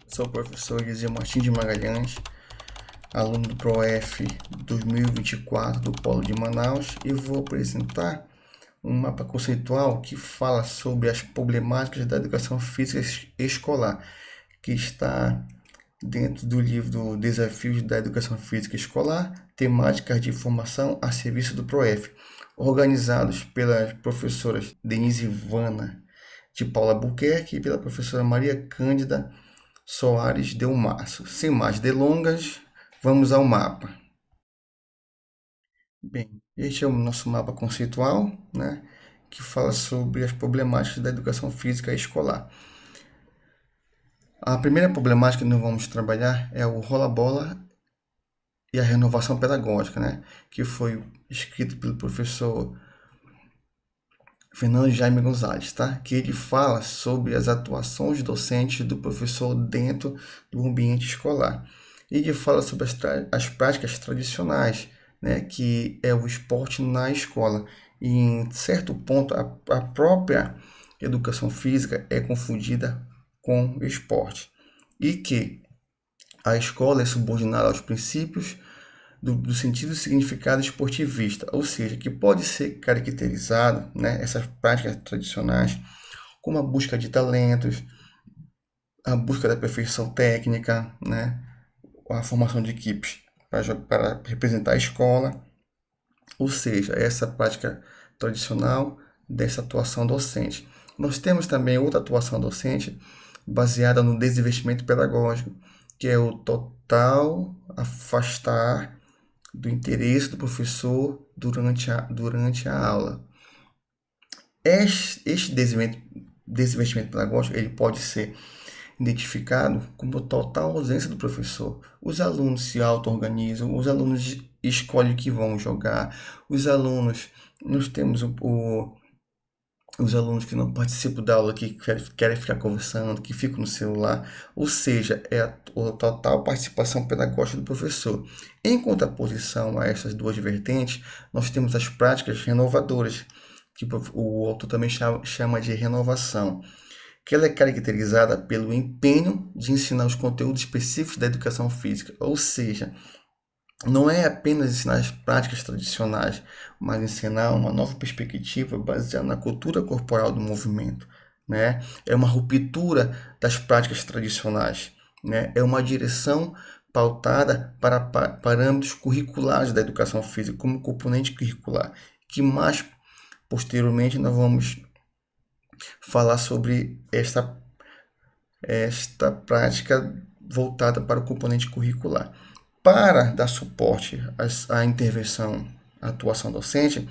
Sou o professor Eliseu Martins de Magalhães, aluno do PROF 2024 do Polo de Manaus, e vou apresentar um mapa conceitual que fala sobre as problemáticas da educação física escolar, que está dentro do livro Desafios da Educação Física Escolar, temáticas de formação a serviço do PROF, organizados pelas professoras Denise Ivana de Paula Buquerque e pela professora Maria Cândida Soares Delmaço. Sem mais delongas, vamos ao mapa. Bem, este é o nosso mapa conceitual, né, que fala sobre as problemáticas da educação física escolar. A primeira problemática que nós vamos trabalhar é o rola-bola e a renovação pedagógica, né, que foi escrito pelo professor Fernando Jaime Gonzalez, tá? Que ele fala sobre as atuações docentes do professor dentro do ambiente escolar. Ele fala sobre as práticas tradicionais, né? Que é o esporte na escola. E em certo ponto, a própria educação física é confundida com o esporte. E que a escola é subordinada aos princípios do sentido e significado esportivista, ou seja, que pode ser caracterizado, né, essas práticas tradicionais, como a busca de talentos, a busca da perfeição técnica, né, a formação de equipes para representar a escola, ou seja, essa prática tradicional dessa atuação docente. Nós temos também outra atuação docente baseada no desinvestimento pedagógico, que é o total afastar do interesse do professor durante a aula. Este desinvestimento pedagógico ele pode ser identificado como total ausência do professor. Os alunos se auto-organizam, os alunos escolhem o que vão jogar, nós temos os alunos que não participam da aula, que querem ficar conversando, que ficam no celular, ou seja, é a total participação pedagógica do professor. Em contraposição a essas duas vertentes, nós temos as práticas renovadoras, que o autor também chama de renovação, que ela é caracterizada pelo empenho de ensinar os conteúdos específicos da educação física, ou seja, não é apenas ensinar as práticas tradicionais, mas ensinar uma nova perspectiva baseada na cultura corporal do movimento, né? É uma ruptura das práticas tradicionais, né? É uma direção pautada para parâmetros curriculares da educação física como componente curricular, que mais posteriormente nós vamos falar sobre esta prática voltada para o componente curricular. Para dar suporte à intervenção, à atuação docente,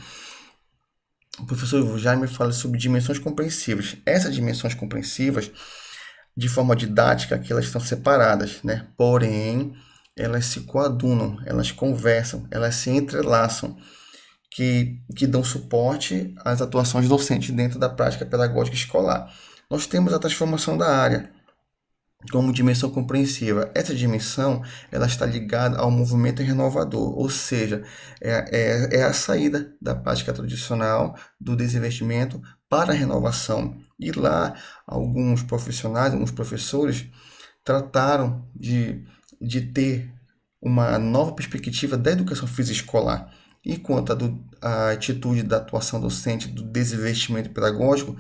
o professor Jaime fala sobre dimensões compreensivas. Essas dimensões compreensivas, de forma didática, que elas estão separadas, né? Porém, elas se coadunam, elas conversam, elas se entrelaçam, que dão suporte às atuações docentes dentro da prática pedagógica escolar. Nós temos a transformação da área como dimensão compreensiva. Essa dimensão ela está ligada ao movimento renovador, ou seja, é a saída da prática tradicional do desinvestimento para a renovação. E lá, alguns profissionais, alguns professores trataram de ter uma nova perspectiva da educação física escolar. Enquanto a atitude da atuação docente, do desinvestimento pedagógico,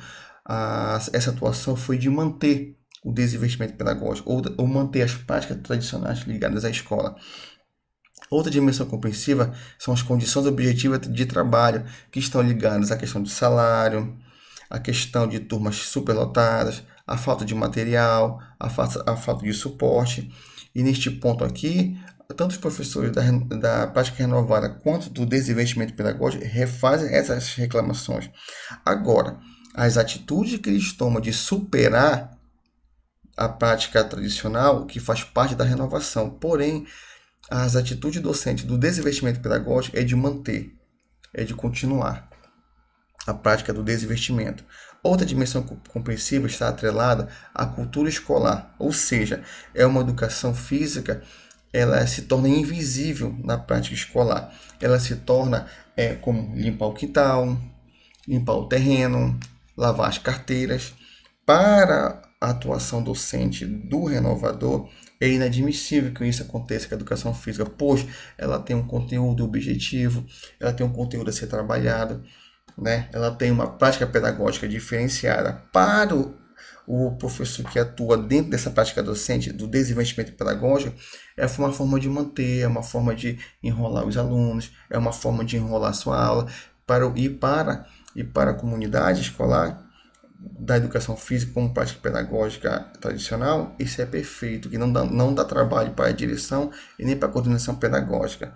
essa atuação foi de manter o desinvestimento pedagógico ou manter as práticas tradicionais ligadas à escola. Outra dimensão compreensiva são as condições objetivas de trabalho, que estão ligadas à questão de salário, à questão de turmas superlotadas, à falta de material, à falta de suporte. E neste ponto aqui, tanto os professores da prática renovada quanto do desinvestimento pedagógico refazem essas reclamações. Agora, as atitudes que eles tomam de superar a prática tradicional, que faz parte da renovação. Porém, as atitudes docentes do desinvestimento pedagógico é de manter, é de continuar a prática do desinvestimento. Outra dimensão compreensiva está atrelada à cultura escolar, ou seja, é uma educação física, ela se torna invisível na prática escolar. Ela se torna como limpar o quintal, limpar o terreno, lavar as carteiras. Para a atuação docente do renovador, é inadmissível que isso aconteça com a educação física, pois ela tem um conteúdo objetivo, ela tem um conteúdo a ser trabalhado, né? Ela tem uma prática pedagógica diferenciada para o professor que atua dentro dessa prática docente, do desenvolvimento pedagógico, é uma forma de manter, é uma forma de enrolar os alunos, é uma forma de enrolar a sua aula, para a comunidade escolar da educação física como prática pedagógica tradicional, isso é perfeito, que não dá trabalho para a direção e nem para a coordenação pedagógica.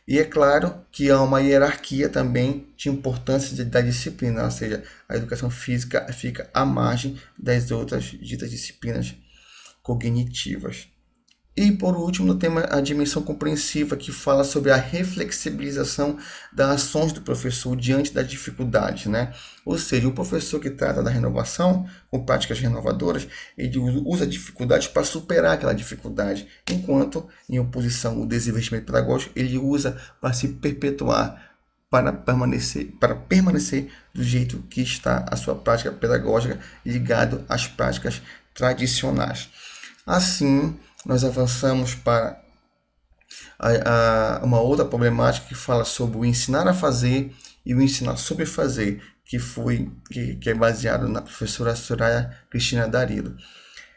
E é claro que há uma hierarquia também de importância da disciplina, ou seja, a educação física fica à margem das outras ditas disciplinas cognitivas. E por último, temos a dimensão compreensiva, que fala sobre a reflexibilização das ações do professor diante das dificuldades, né? Ou seja, o professor que trata da renovação, com práticas renovadoras, ele usa dificuldades para superar aquela dificuldade, enquanto, em oposição, o desenvolvimento pedagógico, ele usa para se perpetuar, para permanecer do jeito que está a sua prática pedagógica, ligado às práticas tradicionais. Assim, nós avançamos para uma outra problemática que fala sobre o ensinar a fazer e o ensinar sobre fazer, que é baseado na professora Soraya Cristina Darilo.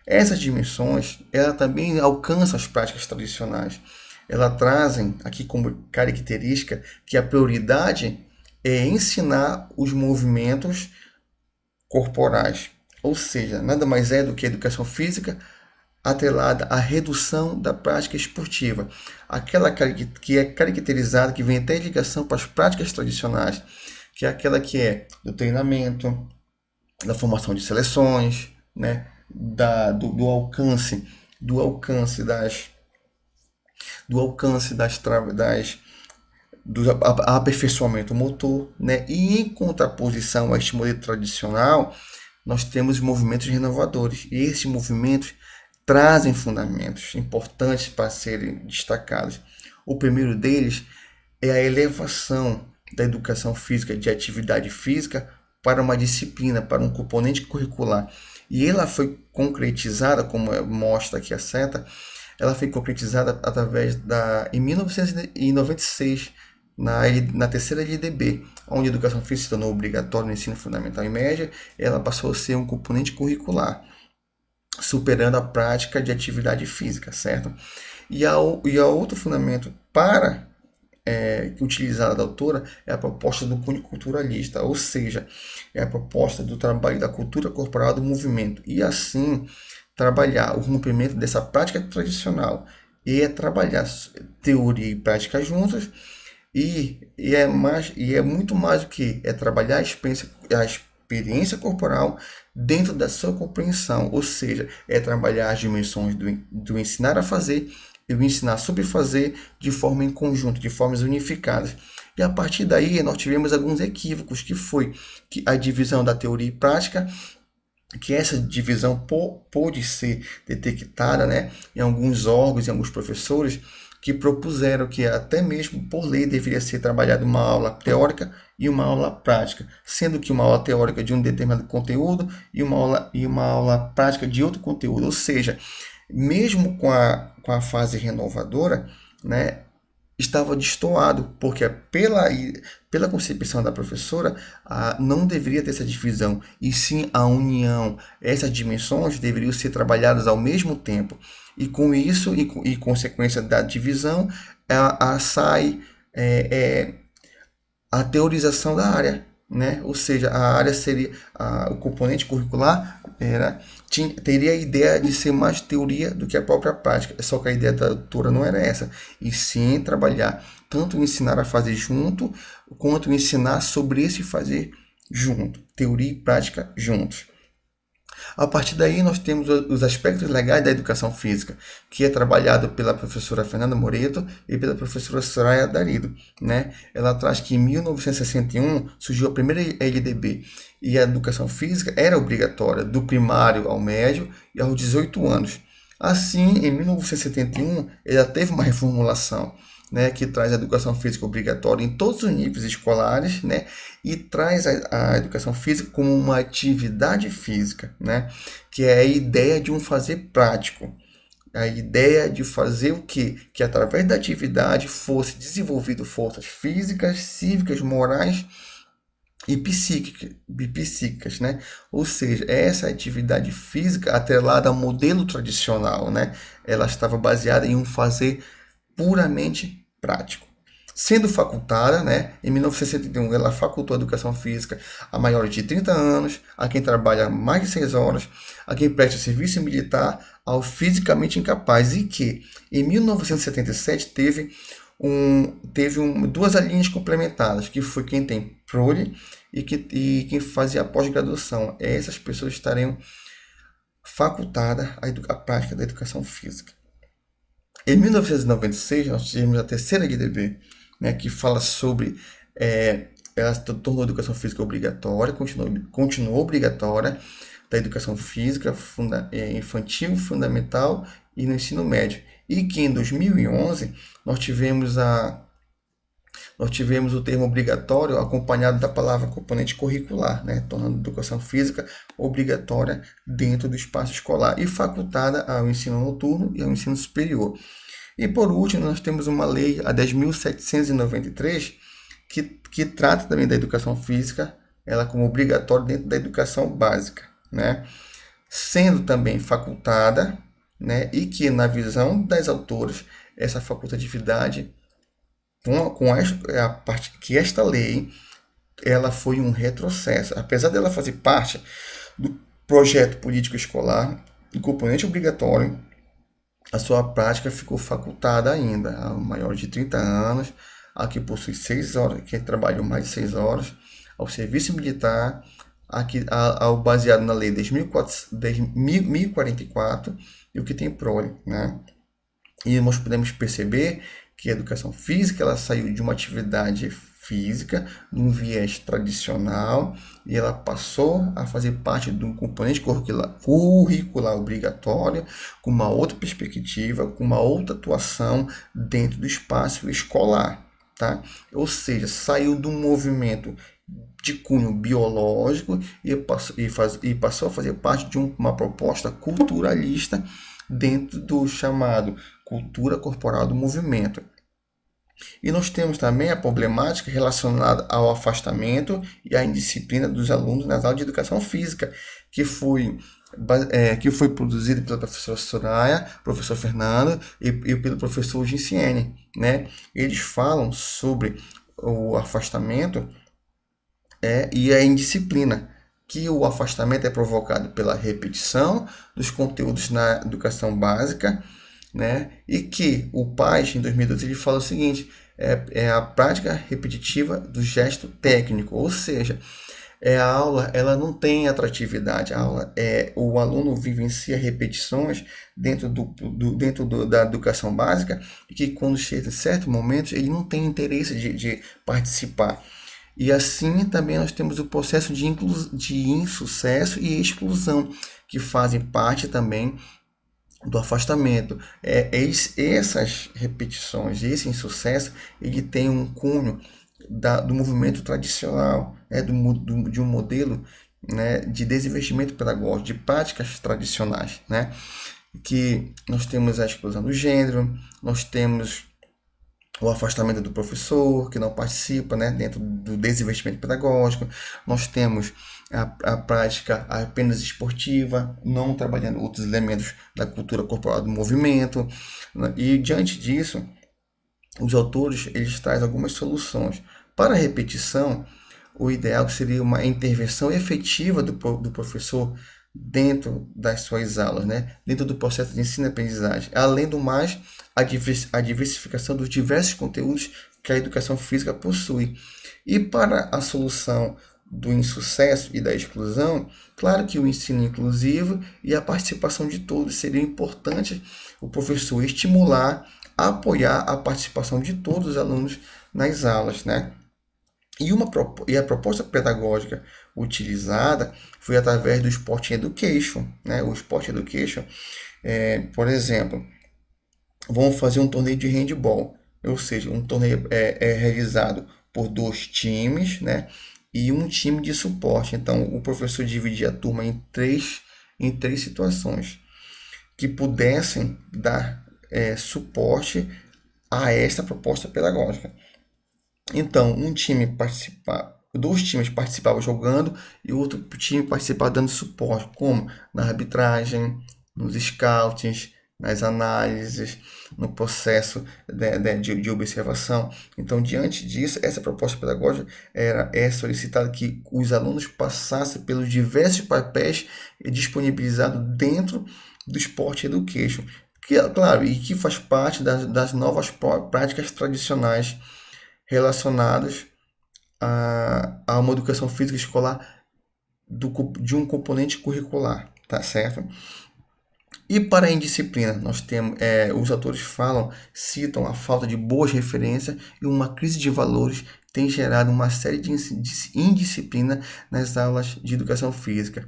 Essas dimensões, ela também alcançam as práticas tradicionais. Elas trazem aqui como característica que a prioridade é ensinar os movimentos corporais, ou seja, nada mais é do que a educação física atrelada à redução da prática esportiva, aquela que é caracterizada, que vem até em ligação para as práticas tradicionais, que é aquela que é do treinamento, da formação de seleções, né, do alcance do aperfeiçoamento motor, né? E em contraposição a este modelo tradicional, nós temos movimentos renovadores, e esses movimentos trazem fundamentos importantes para serem destacados. O primeiro deles é a elevação da educação física, de atividade física, para uma disciplina, para um componente curricular. E ela foi concretizada, como mostra aqui a seta, ela foi concretizada em 1996, na terceira LDB, onde a educação física se tornou obrigatória no ensino fundamental e médio, ela passou a ser um componente curricular, superando a prática de atividade física, certo? E a outro fundamento utilizada da autora é a proposta do cunho culturalista, ou seja, é a proposta do trabalho da cultura corporal do movimento, e assim trabalhar o rompimento dessa prática tradicional, e é trabalhar teoria e prática juntas, e é muito mais do que trabalhar a experiência corporal dentro da sua compreensão, ou seja, é trabalhar as dimensões do ensinar a fazer e o ensinar sobre fazer de forma em conjunto, de formas unificadas. E a partir daí nós tivemos alguns equívocos, que foi a divisão da teoria e prática, que essa divisão pôde ser detectada, né, em alguns órgãos e alguns professores, que propuseram que até mesmo por lei deveria ser trabalhada uma aula teórica e uma aula prática, sendo que uma aula teórica de um determinado conteúdo e uma aula prática de outro conteúdo. Ou seja, mesmo com a fase renovadora, né, estava destoado, porque pela concepção da professora, não deveria ter essa divisão, e sim a união. Essas dimensões deveriam ser trabalhadas ao mesmo tempo. E com isso, e consequência da divisão, sai a teorização da área, né? Ou seja, a área seria o componente curricular teria a ideia de ser mais teoria do que a própria prática, só que a ideia da autora não era essa, e sim trabalhar tanto o ensinar a fazer junto, quanto o ensinar sobre esse fazer junto, teoria e prática juntos. A partir daí, nós temos os aspectos legais da educação física, que é trabalhado pela professora Fernanda Moreto e pela professora Soraya Darilo, né? Ela traz que em 1961 surgiu a primeira LDB, e a educação física era obrigatória do primário ao médio e aos 18 anos. Assim, em 1971, ela teve uma reformulação, né, que traz a educação física obrigatória em todos os níveis escolares, né, e traz a educação física como uma atividade física, né, que é a ideia de um fazer prático. A ideia de fazer o quê? Que através da atividade fosse desenvolvido forças físicas, cívicas, morais e psíquicas, né? Ou seja, essa atividade física atrelada ao modelo tradicional, né? Ela estava baseada em um fazer puramente prático. Sendo facultada, né, em 1971, ela facultou a educação física a maiores de 30 anos, a quem trabalha mais de 6 horas, a quem presta serviço militar, ao fisicamente incapaz, e que, em 1977, duas linhas complementadas, que foi quem tem prole e quem fazia a pós-graduação. Essas pessoas estariam facultadas à prática da educação física. Em 1996, nós tivemos a terceira LDB, né, que fala sobre, ela tornou a educação física obrigatória, continuou obrigatória, da educação física infantil, fundamental e no ensino médio. E que em 2011 nós tivemos o termo obrigatório acompanhado da palavra componente curricular, né, tornando a educação física obrigatória dentro do espaço escolar e facultada ao ensino noturno e ao ensino superior. E por último, nós temos uma lei, a 10.793, que trata também da educação física, ela como obrigatória dentro da educação básica, né, sendo também facultada, né, e que na visão das autoras, essa facultatividade que esta lei ela foi um retrocesso. Apesar dela fazer parte do projeto político escolar, o componente obrigatório, a sua prática ficou facultada ainda, a maior de 30 anos, a que possui 6 horas, que trabalhou mais de 6 horas, ao serviço militar, ao baseado na lei 10.044 e o que tem prole, né? E nós podemos perceber que a educação física ela saiu de uma atividade física, de um viés tradicional, e ela passou a fazer parte de um componente curricular obrigatório, com uma outra perspectiva, com uma outra atuação dentro do espaço escolar. Tá? Ou seja, saiu de um movimento de cunho biológico e passou a fazer parte de uma proposta culturalista dentro do chamado cultura corporal do movimento. E nós temos também a problemática relacionada ao afastamento e à indisciplina dos alunos nas aulas de educação física, que foi produzido pela professora Soraya, professor Fernando e pelo professor Ginciene, né? Eles falam sobre o afastamento e a indisciplina, que o afastamento é provocado pela repetição dos conteúdos na educação básica, né? E que o PAS, em 2012, ele fala o seguinte, é a prática repetitiva do gesto técnico, ou seja, a aula ela não tem atratividade, o aluno vivencia repetições dentro da educação básica e que quando chega em certos momentos ele não tem interesse de participar. E assim também nós temos o processo de insucesso e exclusão, que fazem parte também do afastamento. Essas repetições, esse insucesso, ele tem um cunho do movimento tradicional, de um modelo, né, de desinvestimento pedagógico, de práticas tradicionais, né, que nós temos a exclusão do gênero, nós temos o afastamento do professor, que não participa, né, dentro do desinvestimento pedagógico. Nós temos a prática apenas esportiva, não trabalhando outros elementos da cultura corporal do movimento. E, diante disso, os autores eles trazem algumas soluções. Para a repetição, o ideal seria uma intervenção efetiva do professor dentro das suas aulas, né? Dentro do processo de ensino e aprendizagem. Além do mais, a diversificação dos diversos conteúdos que a educação física possui. E para a solução do insucesso e da exclusão, claro que o ensino inclusivo e a participação de todos seria importante o professor estimular, apoiar a participação de todos os alunos nas aulas, né? E a proposta pedagógica utilizada foi através do Sport Education, né? O Sport Education, por exemplo, vamos fazer um torneio de handball. ou seja, um torneio é realizado por dois times, né? E um time de suporte. Então, o professor dividia a turma em três situações que pudessem dar suporte a esta proposta pedagógica. Então, dois times participavam jogando e o outro time participava dando suporte, como na arbitragem, nos scouts, nas análises, no processo de observação. Então, diante disso, essa proposta pedagógica é solicitada que os alunos passassem pelos diversos papéis disponibilizados dentro do Sport Education, que, claro, e que faz parte das novas práticas tradicionais relacionados a uma educação física escolar de um componente curricular, tá certo? E para a indisciplina, nós temos, os autores citam a falta de boas referências e uma crise de valores tem gerado uma série de indisciplina nas aulas de educação física.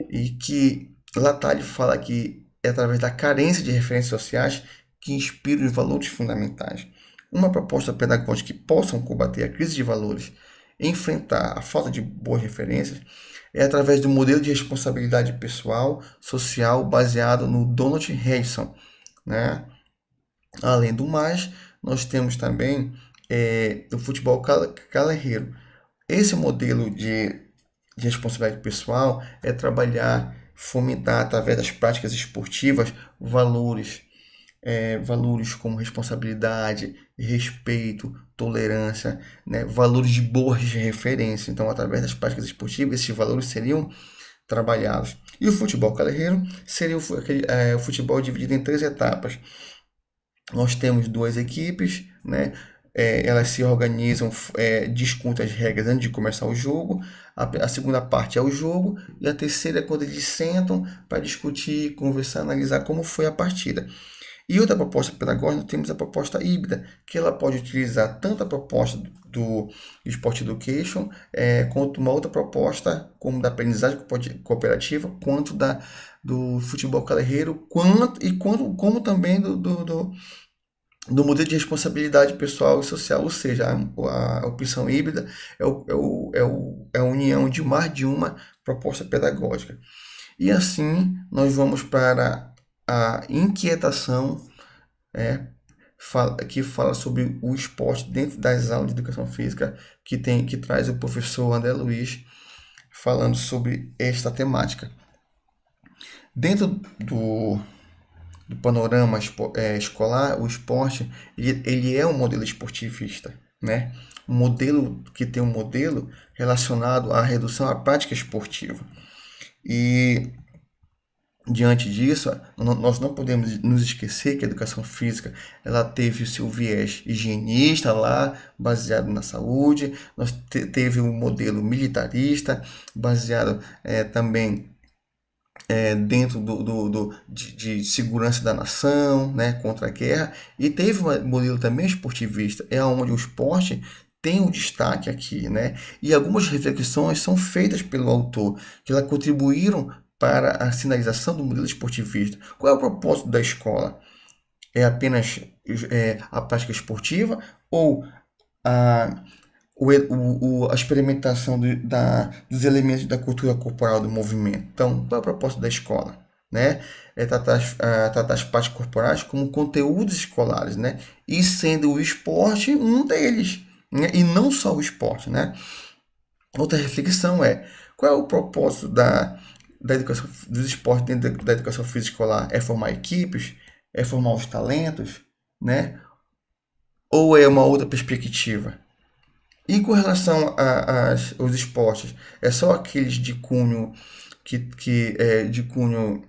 E que Latalli fala que é através da carência de referências sociais que inspira os valores fundamentais. Uma proposta pedagógica que possa combater a crise de valores e enfrentar a falta de boas referências é através do modelo de responsabilidade pessoal, social, baseado no Donald Hayson, né? Além do mais, nós temos também o futebol calerreiro. Esse modelo de responsabilidade pessoal é trabalhar, fomentar através das práticas esportivas valores como responsabilidade, respeito, tolerância, né? Valores de boas referência. Então, através das práticas esportivas, esses valores seriam trabalhados. E o futebol calerreiro seria o futebol dividido em três etapas. Nós temos duas equipes, né? Elas se organizam, discutem as regras antes de começar o jogo. A segunda parte é o jogo e a terceira é quando eles sentam para discutir, conversar, analisar como foi a partida. E outra proposta pedagógica, temos a proposta híbrida, que ela pode utilizar tanto a proposta do Sport Education, quanto uma outra proposta, como da aprendizagem cooperativa, quanto do futebol calerreiro, como também do modelo de responsabilidade pessoal e social, ou seja, a opção híbrida é a união de mais de uma proposta pedagógica. E assim nós vamos para a inquietação que fala sobre o esporte dentro das aulas de educação física, que traz o professor André Luiz falando sobre esta temática. Dentro do panorama escolar, o esporte ele é um modelo esportivista, né? Um modelo que tem um modelo relacionado à redução à prática esportiva. E diante disso, nós não podemos nos esquecer que a educação física ela teve o seu viés higienista lá, baseado na saúde, nós teve um modelo militarista, baseado também dentro de segurança da nação, né, contra a guerra, e teve um modelo também esportivista, onde o esporte tem um destaque aqui, né? E algumas reflexões são feitas pelo autor, que ela contribuíram para a sinalização do modelo esportivista. Qual é o propósito da escola? É apenas a prática esportiva ou a, a experimentação dos elementos da cultura corporal do movimento? Então, qual é o propósito da escola? Né? É tratar as partes corporais como conteúdos escolares, né? E sendo o esporte um deles, né? E não só o esporte, né? Outra reflexão qual é o propósito da educação, dos esportes dentro da educação física escolar? É formar equipes? É formar os talentos? Né? Ou é uma outra perspectiva? E com relação aos esportes, é só aqueles de cunho de cunho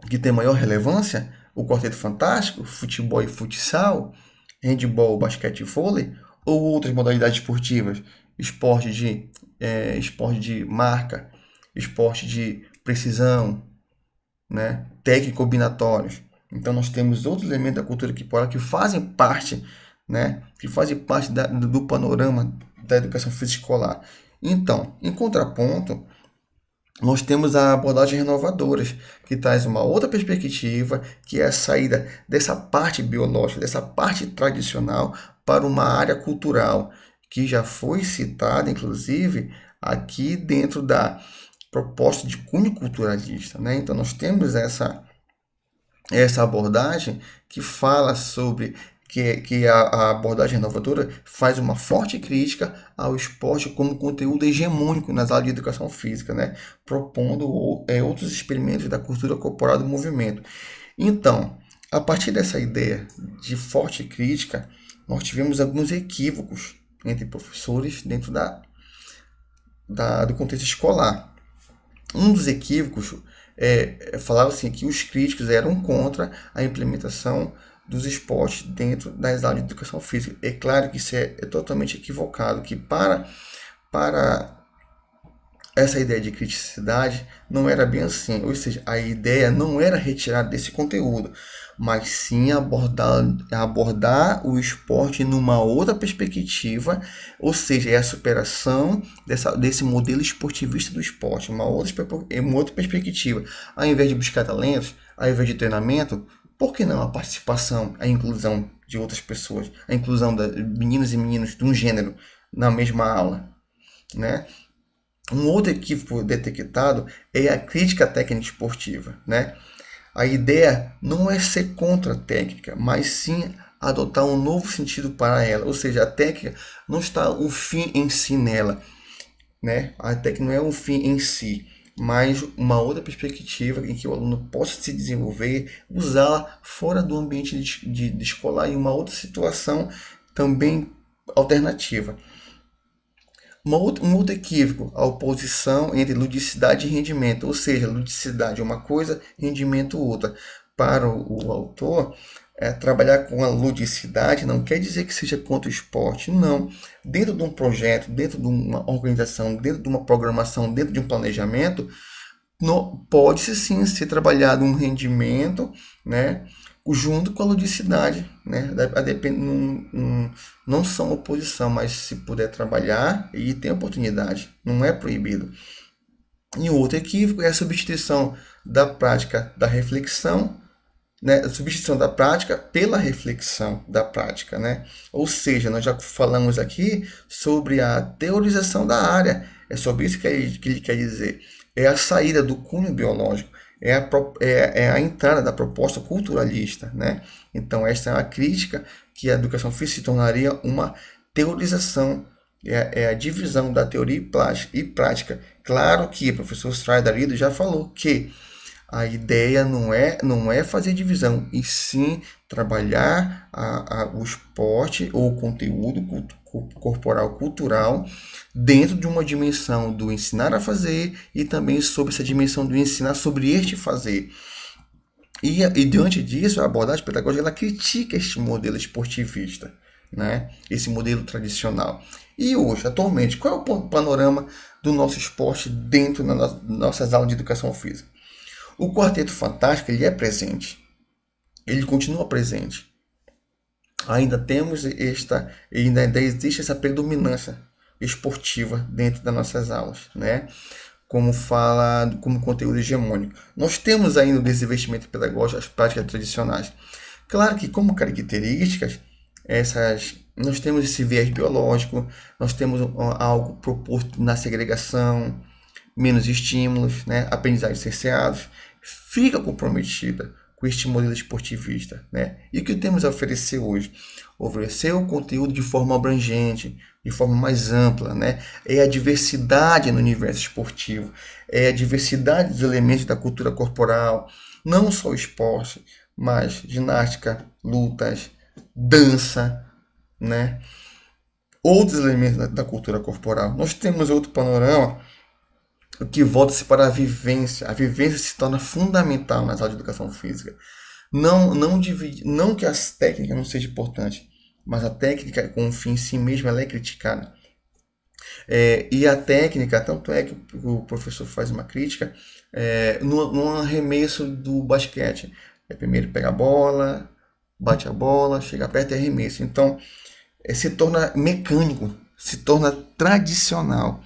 que tem maior relevância? O Quarteto Fantástico, futebol e futsal, handball, basquete e vôlei? Ou outras modalidades esportivas? Esporte de marca, esporte de precisão, né? Técnico combinatórios. Então nós temos outros elementos da cultura corporal que fazem parte, né? Que fazem parte do panorama da educação física escolar. Então, em contraponto, Nós temos a abordagem renovadoras, que traz uma outra perspectiva, que é a saída dessa parte biológica, dessa parte tradicional, para uma área cultural, que já foi citada, inclusive, aqui dentro da proposta de cunho culturalista, né? Então, nós temos essa abordagem que fala sobre que a abordagem renovadora faz uma forte crítica ao esporte como conteúdo hegemônico nas aulas de educação física, né? Propondo outros experimentos da cultura corporal do movimento. Então, a partir dessa ideia de forte crítica, nós tivemos alguns equívocos entre professores dentro do contexto escolar. Um dos equívocos falava assim que os críticos eram contra a implementação dos esportes dentro das aulas de educação física. É claro que isso é totalmente equivocado, que para essa ideia de criticidade não era bem assim, ou seja, a ideia não era retirar desse conteúdo, mas sim abordar o esporte numa outra perspectiva, ou seja, é a superação desse modelo esportivista do esporte, uma outra perspectiva. Ao invés de buscar talentos, ao invés de treinamento, por que não a participação, a inclusão de outras pessoas, a inclusão de meninos e meninos de um gênero na mesma aula, né? Um outro equívoco detectado é a crítica técnica esportiva, né? A ideia não é ser contra a técnica, mas sim adotar um novo sentido para ela. Ou seja, a técnica não está o fim em si nela, né? A técnica não é um fim em si, mas uma outra perspectiva em que o aluno possa se desenvolver, usá-la fora do ambiente de escolar em uma outra situação também alternativa. Um outro equívoco, a oposição entre ludicidade e rendimento, ou seja, ludicidade é uma coisa, rendimento outra. Para o autor, trabalhar com a ludicidade não quer dizer que seja contra o esporte, não. Dentro de um projeto, dentro de uma organização, dentro de uma programação, dentro de um planejamento, pode-se sim ser trabalhado um rendimento, né, junto com a ludicidade, né? Não são oposição, mas se puder trabalhar e tem oportunidade, não é proibido. E o outro equívoco é a substituição da prática da reflexão, né? A substituição da prática pela reflexão da prática, né? Ou seja, nós já falamos aqui sobre a teorização da área, é sobre isso que ele quer dizer. É a saída do cunho biológico, é a entrada da proposta culturalista, né? Então, esta é uma crítica que a educação física se tornaria uma teorização, é a divisão da teoria e prática. Claro que o professor Straidarido já falou que a ideia não é fazer divisão, e sim trabalhar o esporte ou o conteúdo corporal cultural dentro de uma dimensão do ensinar a fazer e também sobre essa dimensão do ensinar sobre este fazer. E diante disso, a abordagem pedagógica ela critica este modelo esportivista, né? Esse modelo tradicional. E hoje, atualmente, qual é o panorama do nosso esporte dentro das nossas aulas de educação física? O Quarteto Fantástico ele é presente, ele continua presente. Ainda existe essa predominância esportiva dentro das nossas aulas, né? Como conteúdo hegemônico. Nós temos ainda o desinvestimento pedagógico, as práticas tradicionais. Claro que como características, nós temos esse viés biológico, nós temos algo proposto na segregação, menos estímulos, né? Aprendizagens cerceadas, fica comprometida com este modelo esportivista, né? E o que temos a oferecer hoje? Oferecer o conteúdo de forma abrangente, de forma mais ampla, né? É a diversidade no universo esportivo, é a diversidade dos elementos da cultura corporal, não só o esporte, mas ginástica, lutas, dança, né? Outros elementos da cultura corporal. Nós temos outro panorama que volta-se para a vivência. A vivência se torna fundamental nas aulas de educação física. Não que as técnicas não sejam importantes, mas a técnica com o fim em si mesma ela é criticada. E a técnica, tanto é que o professor faz uma crítica no arremesso do basquete. Primeiro pega a bola, bate a bola, chega perto e arremessa. Então, se torna mecânico, se torna tradicional.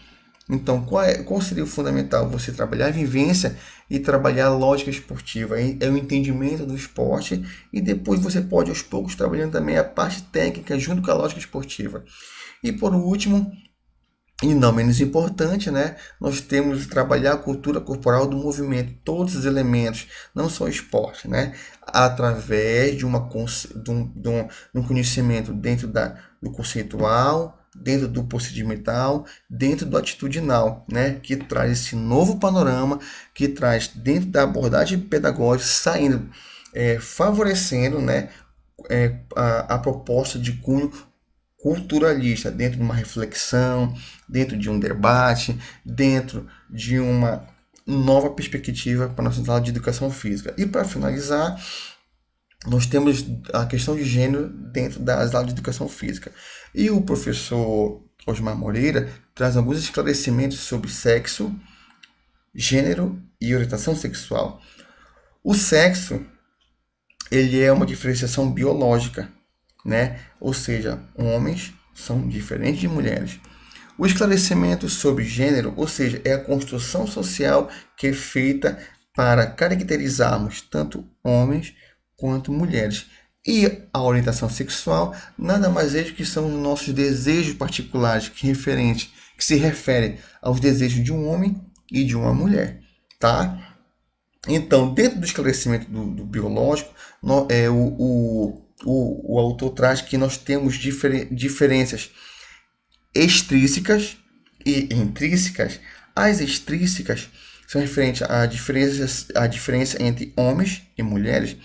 Então, qual seria o fundamental? Você trabalhar a vivência e trabalhar a lógica esportiva, é o entendimento do esporte, e depois você pode aos poucos trabalhando também a parte técnica junto com a lógica esportiva. E por último, e não menos importante, né, nós temos que trabalhar a cultura corporal do movimento, todos os elementos, não só o esporte, né, através de um conhecimento dentro do conceitual, dentro do procedimental, dentro do atitudinal, né, que traz esse novo panorama, que traz dentro da abordagem pedagógica, saindo, favorecendo, né, a proposta de cunho culturalista, dentro de uma reflexão, dentro de um debate, dentro de uma nova perspectiva para a nossa aula de educação física. E para finalizar, nós temos a questão de gênero dentro das aulas de educação física. E o professor Osmar Moreira traz alguns esclarecimentos sobre sexo, gênero e orientação sexual. O sexo, ele é uma diferenciação biológica, né? Ou seja, homens são diferentes de mulheres. O esclarecimento sobre gênero, ou seja, é a construção social que é feita para caracterizarmos tanto homens quanto mulheres. E a orientação sexual nada mais é do que são os nossos desejos particulares que se referem aos desejos de um homem e de uma mulher, tá? Então, dentro do esclarecimento do biológico, o autor traz que nós temos diferenças extrínsecas e intrínsecas. As extrínsecas são referentes à diferença entre homens e mulheres,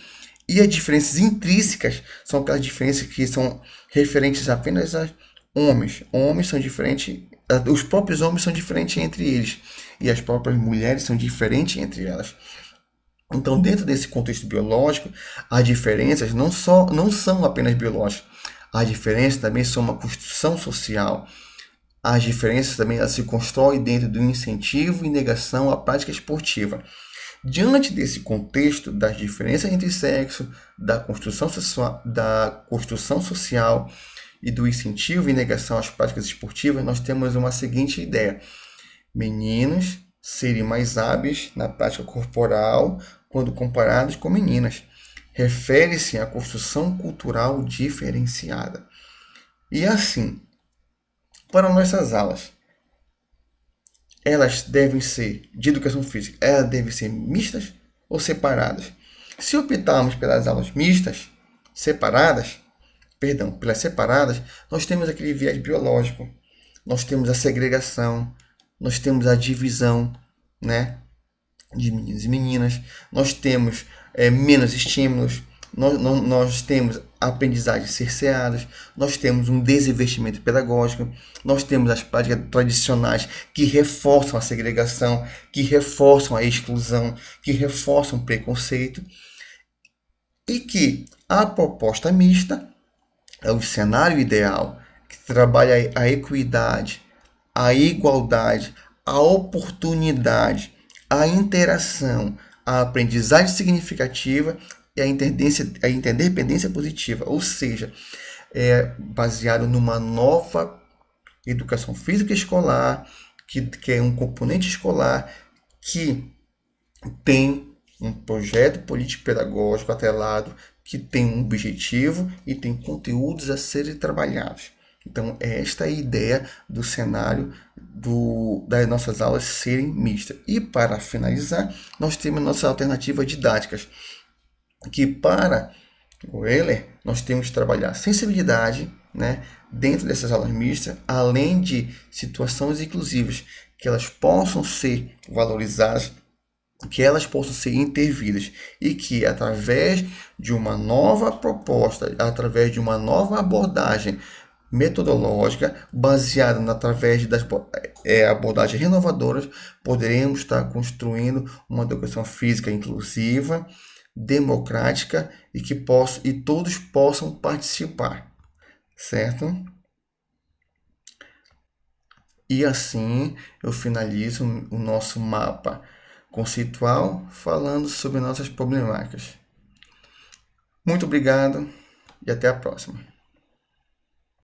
e as diferenças intrínsecas são aquelas diferenças que são referentes apenas a homens. Homens são diferentes, os próprios homens são diferentes entre eles, e as próprias mulheres são diferentes entre elas. Então, dentro desse contexto biológico, as diferenças não são apenas biológicas. As diferenças também são uma construção social. As diferenças também se constroem dentro do incentivo e negação à prática esportiva. Diante desse contexto das diferenças entre sexo, da construção social e do incentivo e negação às práticas esportivas, nós temos uma seguinte ideia: meninos serem mais hábeis na prática corporal quando comparados com meninas. Refere-se à construção cultural diferenciada. E assim, para nossas aulas, elas devem ser de educação física, elas devem ser mistas ou separadas? Se optarmos pelas aulas pelas separadas, nós temos aquele viés biológico, nós temos a segregação, nós temos a divisão, né, de meninos e meninas, nós temos menos estímulos, nós temos aprendizagens cerceadas, nós temos um desinvestimento pedagógico, nós temos as práticas tradicionais que reforçam a segregação, que reforçam a exclusão, que reforçam o preconceito, e que a proposta mista é o cenário ideal, que trabalha a equidade, a igualdade, a oportunidade, a interação, a aprendizagem significativa e a interdependência positiva, ou seja, é baseado numa nova educação física escolar, que é um componente escolar que tem um projeto político-pedagógico atrelado, que tem um objetivo e tem conteúdos a serem trabalhados. Então, esta é a ideia do cenário das nossas aulas serem mistas. E, para finalizar, nós temos nossas alternativas didáticas, que para o Euler, nós temos que trabalhar sensibilidade, né, dentro dessas aulas mistas, além de situações inclusivas, que elas possam ser valorizadas, que elas possam ser intervidas, e que através de uma nova proposta, através de uma nova abordagem metodológica, baseada através das abordagens renovadoras, poderemos estar construindo uma educação física inclusiva, democrática e todos possam participar, certo? E assim eu finalizo o nosso mapa conceitual falando sobre nossas problemáticas. Muito obrigado e até a próxima.